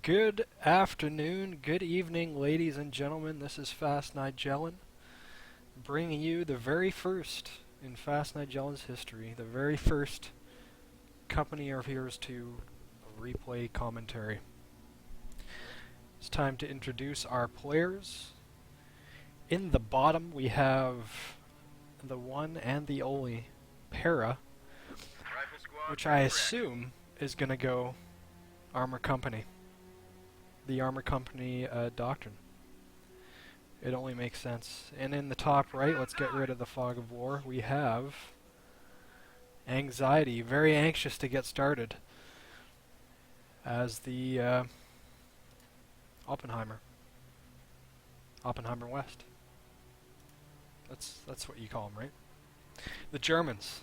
Good afternoon, good evening, ladies and gentlemen. This is Fast Nigellin, bringing you the very first in Fast Nigellin's history, the very first company of yours to replay commentary. It's time to introduce our players. In the bottom, we have the one and the only Para, which I assume is going to go Armor Company. The Armor Company doctrine. It only makes sense. And in the top right, let's get rid of the fog of war, we have Anxiety, very anxious to get started as the Oppenheimer West. That's what you call them, right? The Germans.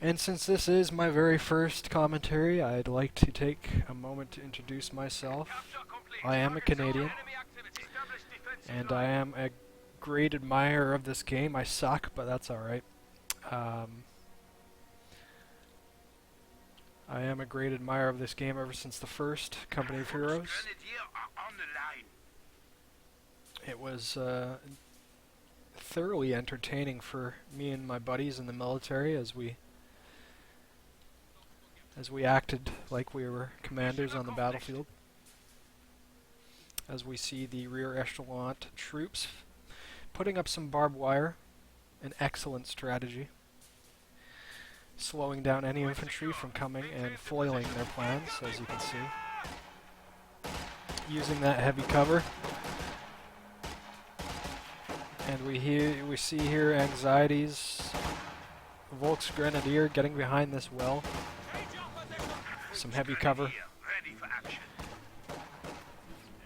And since this is my very first commentary, I'd like to take a moment to introduce myself. I am a Canadian, and I am a great admirer of this game. I suck, but that's alright. I am a great admirer of this game ever since the first Company of Heroes. It was thoroughly entertaining for me and my buddies in the military as we acted like we were commanders on the battlefield. As we see the rear echelon troops putting up some barbed wire, an excellent strategy, slowing down any infantry from coming and foiling their plans, as you can see. Using that heavy cover. And we see here Anxiety's Volksgrenadier getting behind this well. Some heavy cover.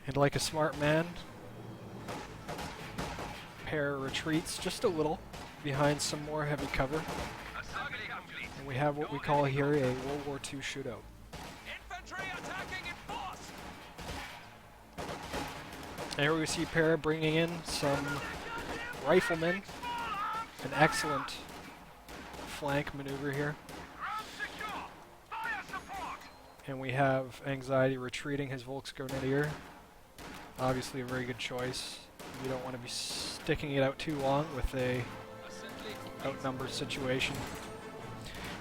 And like a smart man, Para retreats just a little behind some more heavy cover. And we have what we call here a World War II shootout. Here we see Para bringing in some riflemen. An excellent flank maneuver here. And we have Anxiety retreating his Volksgrenadier. Obviously a very good choice. You don't want to be sticking it out too long with a outnumbered situation.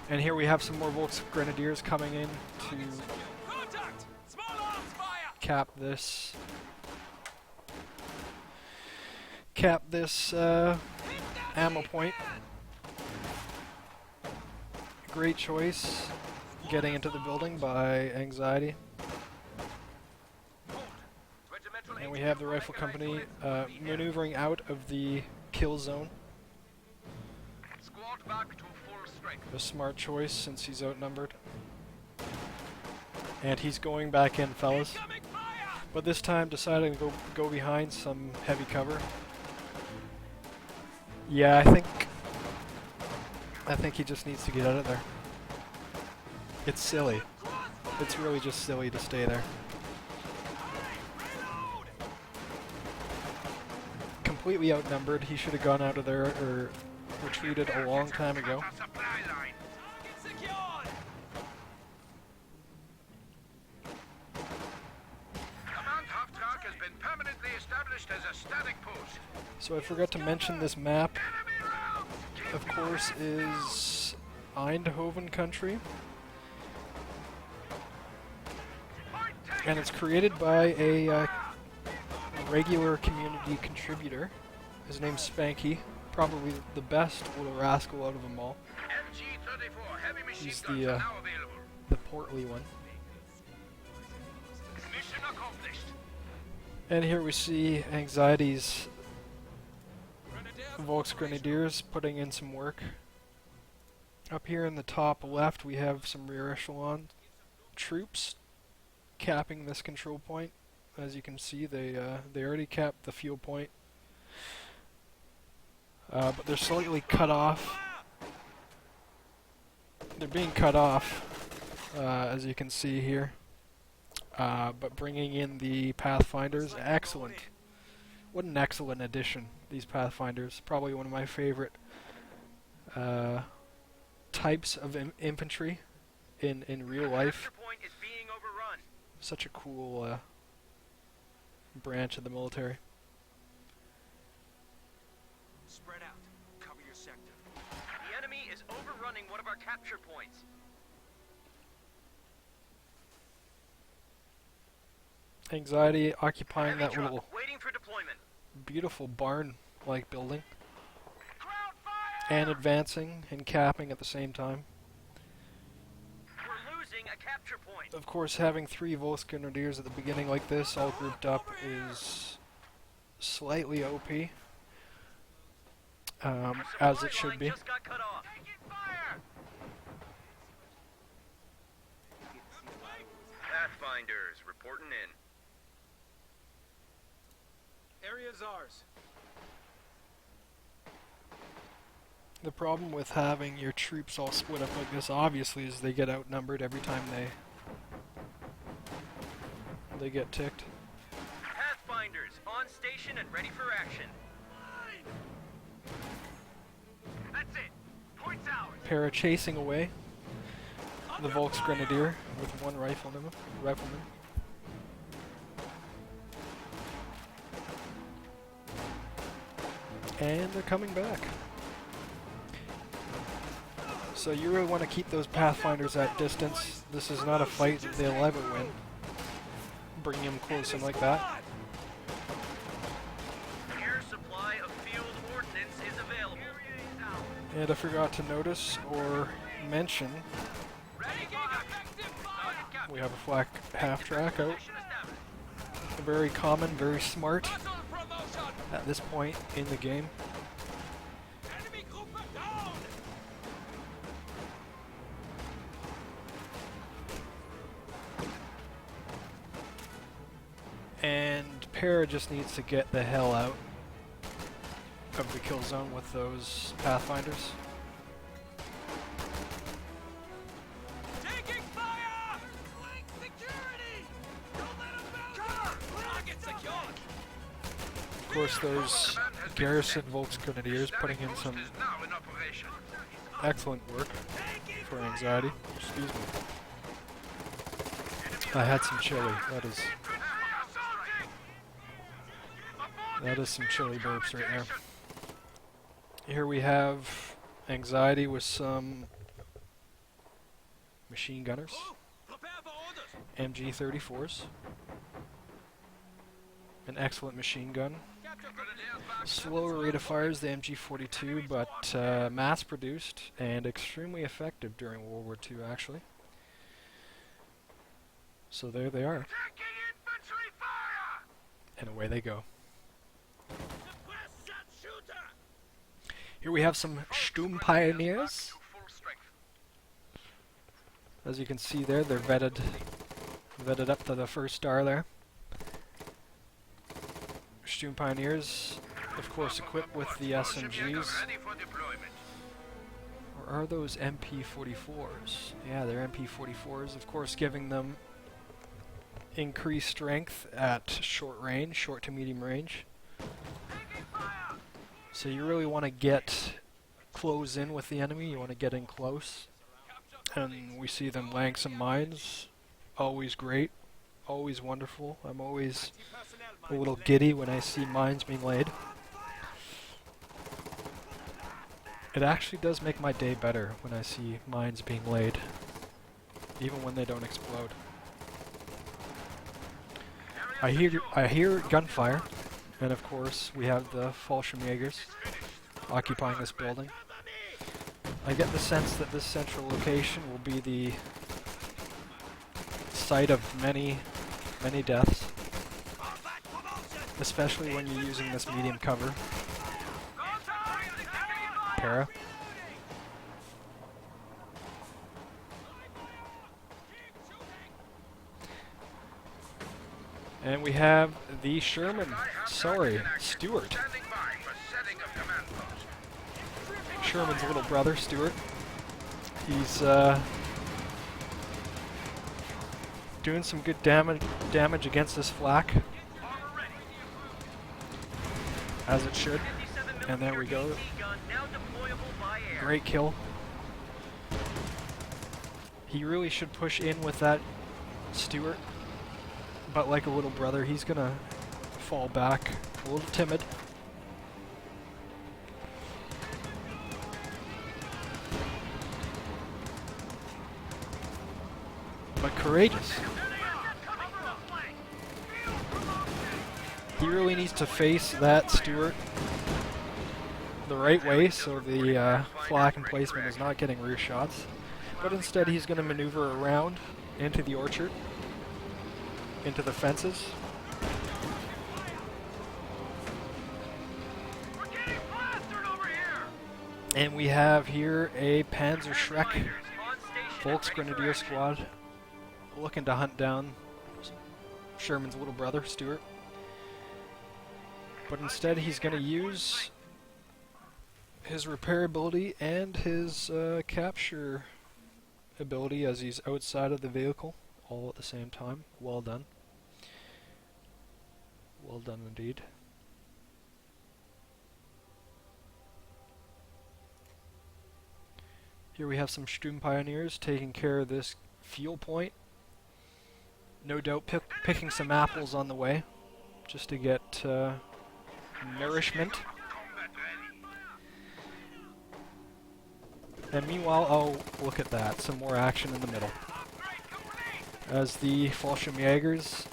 And here we have some more Volksgrenadiers coming in to cap this ammo point. Great choice getting into the building by Anxiety. And we have the Rifle Company maneuvering out of the kill zone. A smart choice since he's outnumbered. And he's going back in, fellas. But this time deciding to go behind some heavy cover. Yeah, I think he just needs to get out of there. It's silly. It's really just silly to stay there. Completely outnumbered. He should have gone out of there or retreated a long time ago. So I forgot to mention this map, of course, is Eindhoven country. And it's created by a regular community contributor. His name's Spanky, probably the best little rascal out of them all. He's the portly one. And here we see Anxiety's Volksgrenadiers putting in some work. Up here in the top left we have some rear echelon troops capping this control point. As you can see, they already capped the fuel point, but they're slightly cut off. They're being cut off, as you can see here. But bringing in the Pathfinders, excellent. What an excellent addition, these Pathfinders. Probably one of my favorite types of infantry in real life. Point is being overrun. Such a cool branch of the military. Spread out. Cover your sector. The enemy is overrunning one of our capture points. Anxiety occupying that little waiting for deployment. beautiful barn-like building. And advancing and capping at the same time. We're losing a capture point. Of course, having 3 Volksgrenadiers at the beginning like this, all grouped up, is slightly OP. As it should be. Just got cut off. Pathfinders reporting in. Area's ours. The problem with having your troops all split up like this, obviously, is they get outnumbered every time they get ticked. Pathfinders on station and ready for action. That's it. Points ours. Para chasing away the Volksgrenadier with 1 rifleman. And they're coming back. So you really want to keep those Pathfinders at distance. This is not a fight that they'll ever win. Bringing them close in like that. Air supply of field ordnance is available. And I forgot to notice or mention, we have a flak half-track out. Very common, very smart at this point in the game. And Para just needs to get the hell out of the kill zone with those Pathfinders. Taking fire! Flank security! Don't let them bounce! Target secured! Of course, those garrison Volksgrenadiers putting in some excellent work for Anxiety. Excuse me. I had some chili. That is some chili burps right there. Here we have Anxiety with some machine gunners, MG34s, an excellent machine gun. Slower rate of fire is the MG42, but mass-produced and extremely effective during World War II, actually. So there they are. And away they go. Here we have some Sturmpioneers. As you can see there, they're vetted up to the first star there. Sturmpioneers, of course, equipped with the SMGs. Or are those MP44s? Yeah, they're MP44s, of course, giving them increased strength at short range, short to medium range. So you really want to get close in with the enemy, you want to get in close. And we see them laying some mines. Always great, always wonderful. I'm always a little giddy when I see mines being laid. It actually does make my day better when I see mines being laid, even when they don't explode. I hear gunfire. And of course, we have the Fallschirmjägers occupying this building. I get the sense that this central location will be the site of many, many deaths, especially when you're using this medium cover. Para. And we have the Stuart. Sherman's little brother, Stuart. He's doing some good damage against this flak, as it should. And there we go. Great kill. He really should push in with that Stuart, but like a little brother, he's gonna fall back, a little timid. But courageous. He really needs to face that Stuart the right way so the flak emplacement is not getting rear shots. But instead he's going to maneuver around into the orchard, into the fences. And we have here a Panzer Schreck Volksgrenadier squad looking to hunt down Sherman's little brother, Stuart. But instead he's going to use his repair ability and his capture ability as he's outside of the vehicle all at the same time. Well done. Well done indeed. Here we have some Sturm Pioneers taking care of this fuel point. No doubt picking some apples on the way just to get nourishment. And meanwhile, oh, look at that, some more action in the middle. As the Fallschirmjägers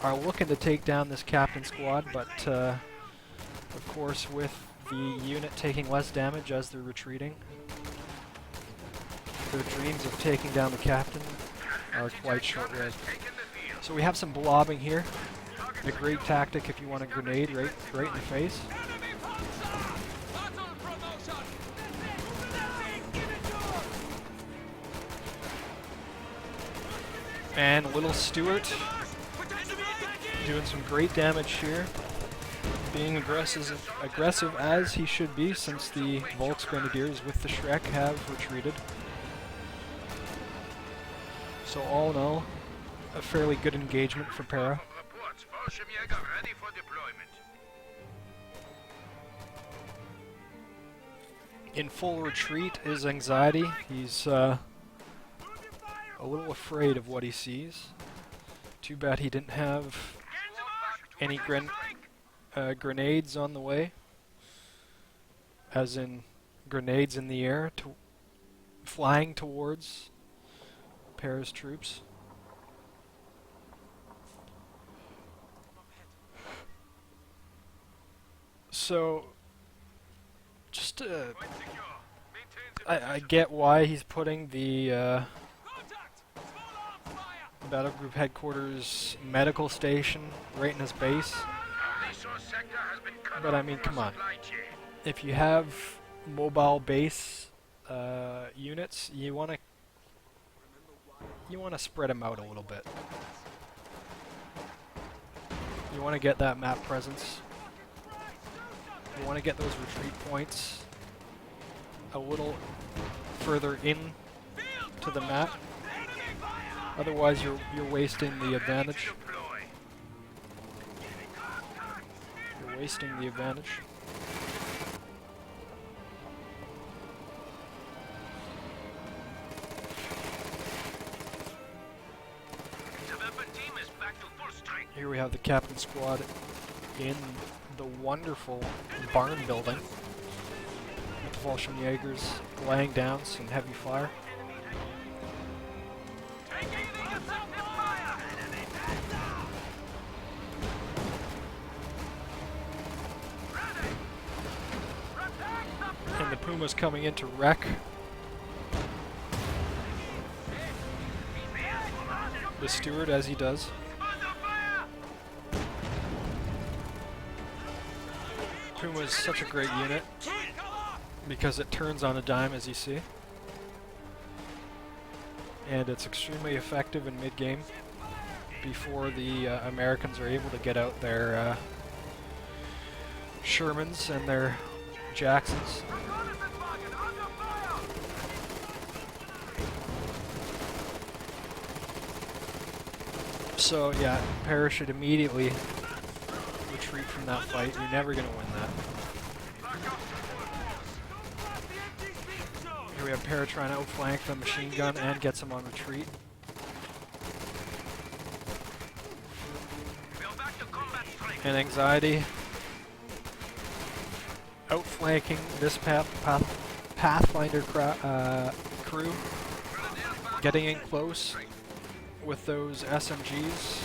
are looking to take down this captain squad, but of course with the unit taking less damage as they're retreating, their dreams of taking down the captain are quite short-lived. So we have some blobbing here. A great tactic if you want a grenade right in the face. And little Stuart doing some great damage here. Being aggressive as he should be, since the Volksgrenadiers with the Schreck have retreated. So all in all, a fairly good engagement for Para. In full retreat is Anxiety. He's a little afraid of what he sees. Too bad he didn't have any grenades on the way, as in grenades in the air flying towards Para's troops. So, just I get why he's putting the Battle Group Headquarters medical station right in his base. But I mean, come on. If you have mobile base units, you want to spread them out a little bit. You want to get that map presence. You want to get those retreat points a little further in to the map. Otherwise, you're wasting the advantage. You're wasting the advantage. Here we have the captain squad in the wonderful barn building with the Fallschirmjägers laying down some heavy fire. And the Puma's coming in to wreck the Steward as he does. Puma is such a great unit because it turns on a dime, as you see, and it's extremely effective in mid-game before the Americans are able to get out their Shermans and their Jacksons. So yeah, Para should immediately retreat from that fight. You're never going to win that. Here we have Para trying to outflank the machine gun and gets him on retreat. And Anxiety outflanking this Pathfinder crew, getting in close with those SMGs,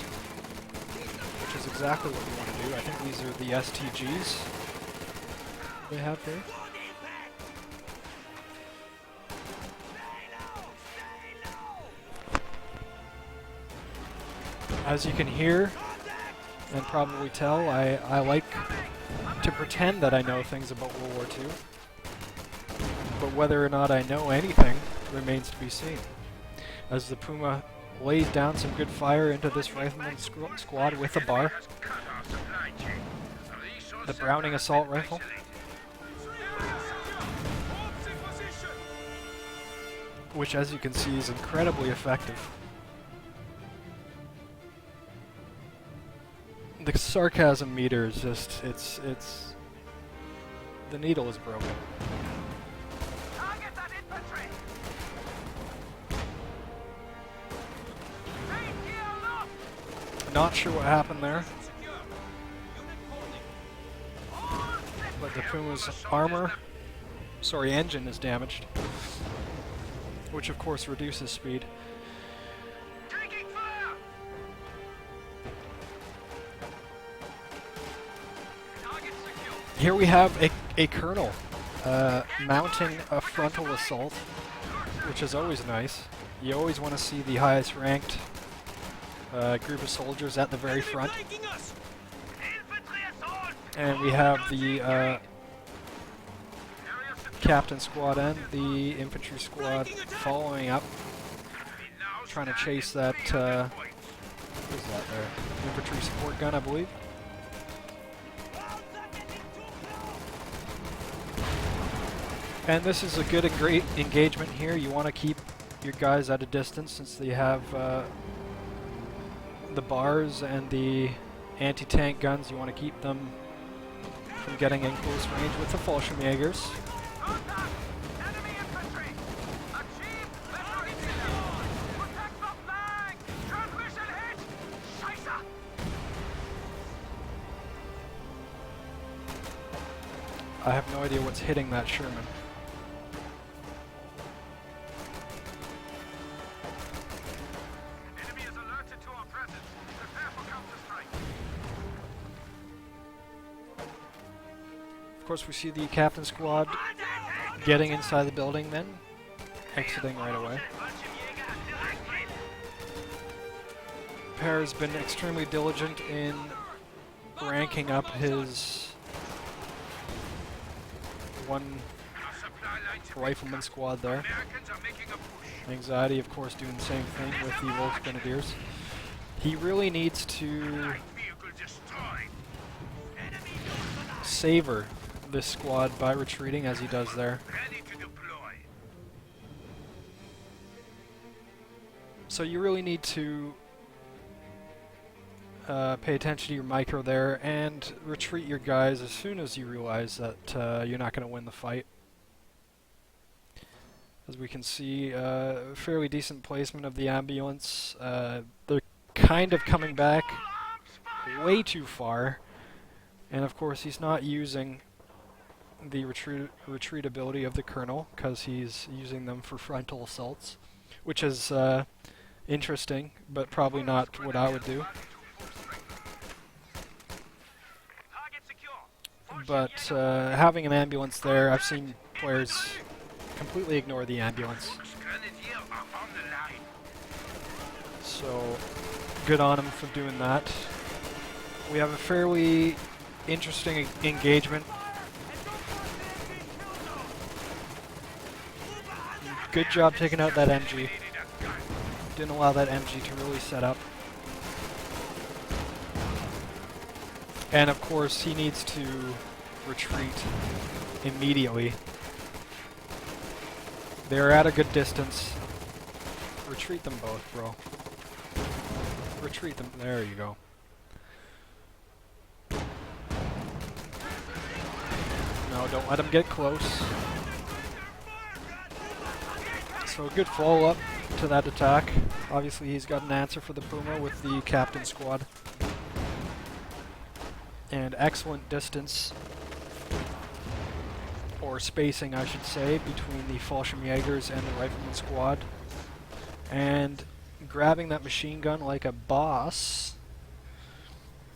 which is exactly what we want to do. I think these are the STGs they have here. As you can hear and probably tell, I like to pretend that I know things about World War II, but whether or not I know anything remains to be seen. As the Puma lays down some good fire into this rifleman squad with a bar, the Browning assault rifle, which as you can see is incredibly effective. The sarcasm meter is just, it's the needle is broken. Target that infantry! Not sure what happened there, but the Puma's engine is damaged, which of course reduces speed. Taking fire! Target secure. Here we have a colonel mounting a frontal assault, which is always nice. You always want to see the highest ranked group of soldiers at the very front. And we have the captain squad and the infantry squad following up, trying to chase that, what is that there? Infantry support gun, I believe. And this is a good and great engagement here. You want to keep your guys at a distance since they have the bars and the anti-tank guns. You want to keep them from getting in close range with the Fallschirmjägers. Contact! Enemy infantry! Achieve Protect the flag! Transmission hit! Scheiße! I have no idea what's hitting that Sherman. Enemy is alerted to our presence. Prepare for counter-strike. Of course, we see the captain squad getting inside the building, then exiting right away. Per has been extremely diligent in ranking up his one rifleman squad there. Americans are making a push. Anxiety, of course, doing the same thing with the Wolf Grenadiers. He really needs to Vehicle destroyed. savor this squad by retreating as he does there. Ready to deploy. So you really need to pay attention to your micro there and retreat your guys as soon as you realize that you're not going to win the fight. As we can see, fairly decent placement of the ambulance. They're kind of coming back way too far, and of course he's not using the retreat ability of the colonel because he's using them for frontal assaults, which is interesting, but probably not what I would do. But having an ambulance there, I've seen players completely ignore the ambulance. So good on him for doing that. We have a fairly interesting engagement. Good job taking out that MG. Didn't allow that MG to really set up. And of course he needs to retreat immediately. They're at a good distance. Retreat them both, bro. Retreat them. There you go. No, don't let them get close. So good follow-up to that attack. Obviously he's got an answer for the Puma with the captain squad. And excellent distance, or spacing I should say, between the Fallschirmjägers and the Rifleman squad. And grabbing that machine gun like a boss.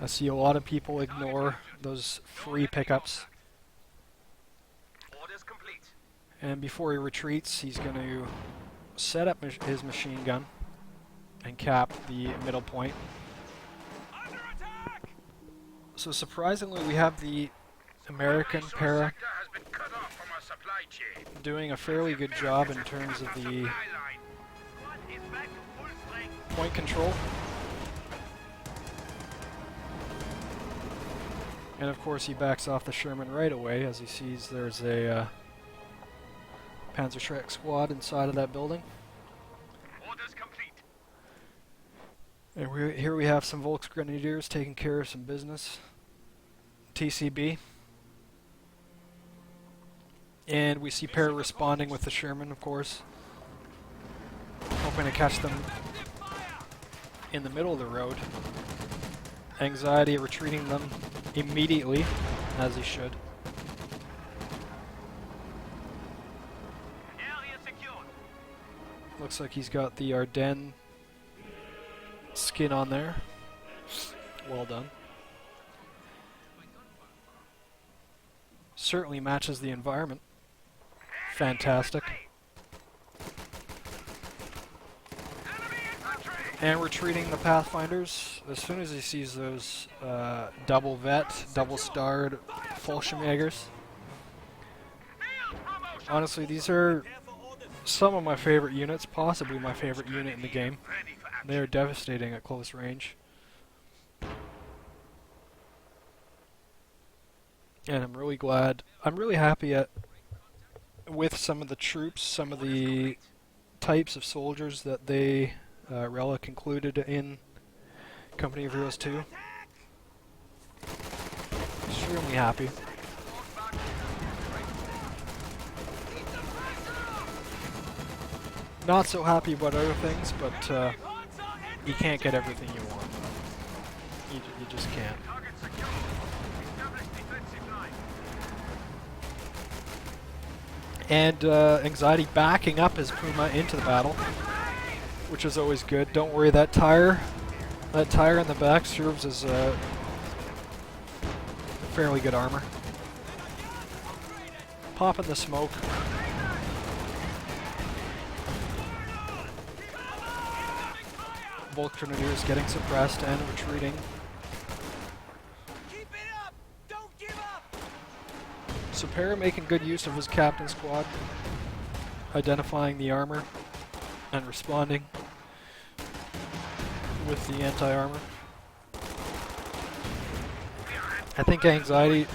I see a lot of people ignore those free pickups. Orders complete. And before he retreats, he's going to set up his machine gun and cap the middle point. Under attack! So surprisingly, we have the American para Has been cut off from our supply chain. doing a fairly good job in terms of the Squad is back to full strength. point control. And of course he backs off the Sherman right away as he sees there's a Panzerschreck squad inside of that building. Orders complete. And here we have some Volksgrenadiers taking care of some business. TCB. And we see Para responding with the Sherman, of course. Hoping to catch them in the middle of the road. Anxiety retreating them immediately, as he should. Area secured. Looks like he's got the Ardennes skin on there. Well done. Certainly matches the environment. Fantastic. Enemy infantry. And retreating the Pathfinders as soon as he sees those double vet, double starred Fallschirmjägers. Field promotion. Honestly, these are some of my favorite units, possibly my favorite unit in the game. Ready for action. They are devastating at close range. And I'm really glad, I'm really happy with some of the troops, some of the types of soldiers that they relic included in Company of Heroes 2. Extremely happy. Not so happy about other things, but you can't get everything you want. You just can't. Target secure. Establish defensive line. And Anxiety backing up his Puma into the battle, which is always good. Don't worry, that tire in the back serves as fairly good armor. Popping the smoke. Volksgrenadiers getting suppressed and retreating. Keep it up. Don't give up. So Para making good use of his captain squad, identifying the armor and responding with the anti-armor. I think Anxiety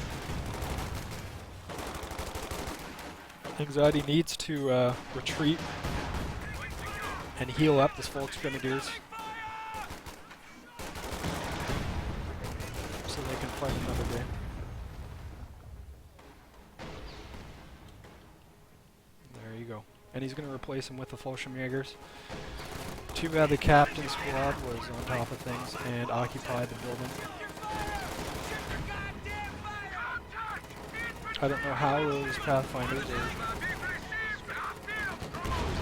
needs to retreat and heal up this Volksgrenadiers so they can fight another day. There you go. And he's going to replace him with the Fallschirmjägers. Too bad the captain squad was on top of things and occupied the building. I don't know how those Pathfinders are.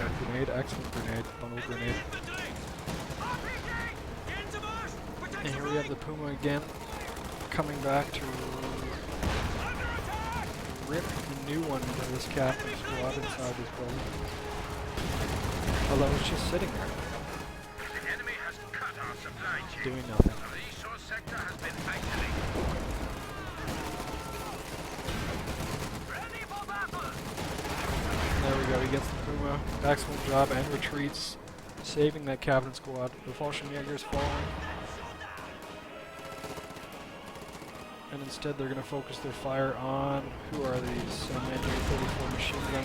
That grenade, excellent grenade, bundle grenade. And here we have the Puma again, coming back to rip the new one into this captain squad inside this building. Although it's just sitting there, The enemy has cut our supply chain. doing nothing. The resource sector has been isolated. Ready for battle. There we go, he gets the Puma. Excellent job and retreats, saving that captain squad. The Fallschirmjägers following. And instead they're going to focus their fire on, who are these? Mandarin 34 machine gun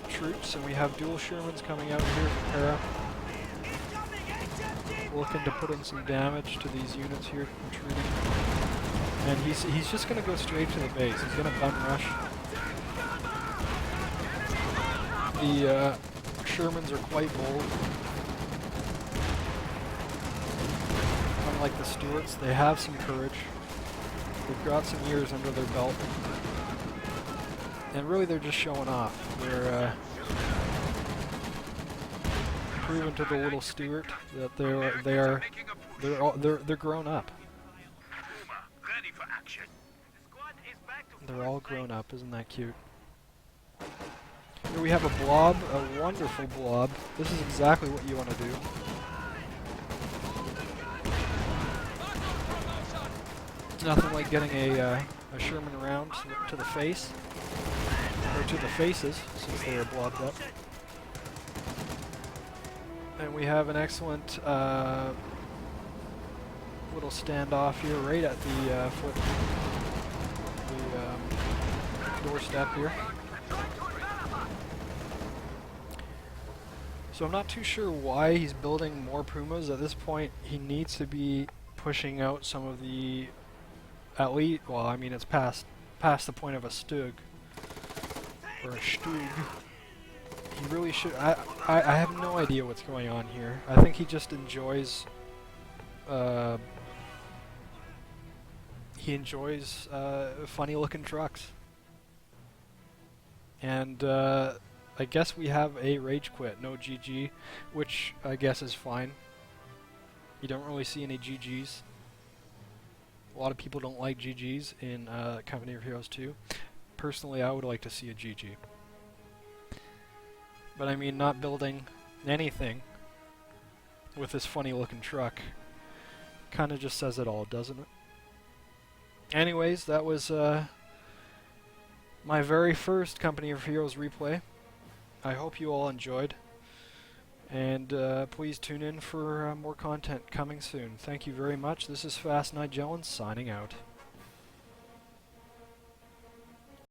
troops. And we have dual Shermans coming out here for Para. Looking to put in some damage to these units here retreating. And he's just going to go straight to the base. He's going to bum rush. The Shermans are quite bold. Unlike the Stuarts, they have some courage. They've got some years under their belt. And really they're just showing off. They're proving to the little Stuart that they're grown up. They're all grown up, isn't that cute? Here we have a blob, a wonderful blob. This is exactly what you want to do. Nothing like getting a Sherman round to the face, or to the faces, since they are blobbed up. And we have an excellent little standoff here, right at the doorstep here. So I'm not too sure why he's building more Pumas. At this point, he needs to be pushing out some of the elite. Well, I mean, it's past the point of a Stug or a Stug. He really should. I have no idea what's going on here. I think he just enjoys. He enjoys funny-looking trucks. And I guess we have a rage quit, no GG, which I guess is fine. You don't really see any GGs. A lot of people don't like GGs in Company of Heroes 2. Personally, I would like to see a GG. But I mean, not building anything with this funny-looking truck kind of just says it all, doesn't it? Anyways, that was my very first Company of Heroes replay. I hope you all enjoyed. And please tune in for more content coming soon. Thank you very much. This is Fast Nigellin signing out.